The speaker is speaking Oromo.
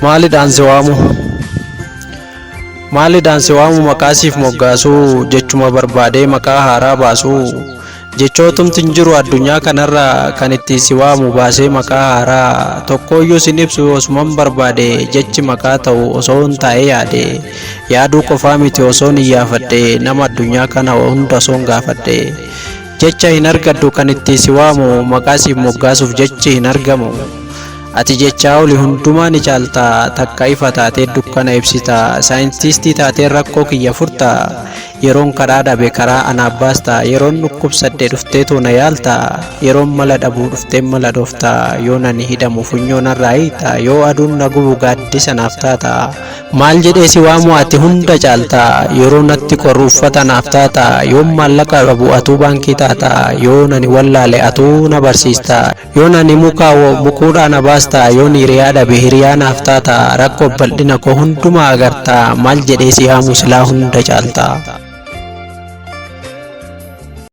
Maaliidhaan si waamu? Maaliidhaan si waamu maqaasiif moggaasuu jechuma barbaadee maqaa haaraa baasuu jechootumti hin jiru addunyaa kanarra kan itti si waamu baasee maqaa haaraa tokkooyyuu sin ibsu osuman barbaade jechi maqaa ta'u osoo hin taa'ee yaaduu qofaa miti osoo hin iyyaafadhe nama addunyaa kana hunda osoo hin gaafadhe jecha hin argadhu kan itti si waamu maqaasiif moggaasuuf jechi hin argamu. Ati jechaa oli hundumaa ni caalta takka ifa taatee dukkana ibsita saayintistii taatee rakkoo kiyya furta yeroon karaa dhabe karaa anaaf baasta yeroon dhukkubsadde dhufteetu na yaalta yeroon mala dhabuu dhuftee mala dhoofta yoo nani hidhamu funyoon irraa hiita yoo aduun na gubu gaaddisa naaf taata maal jedhee si waamu ati hunda caalta yeroo natti qorru uffata naaf taata yoo maallaqa qabu atuu baankii taata yoo nani wallaale atuu na barsiista yoo nani mukuudhaa na baasta yoo ni hiriyaa dhabe hiriyaa naaf taata rakkoo bal'ina koo hundumaa agarta maal jedhee si waamu silaa hunda caalta.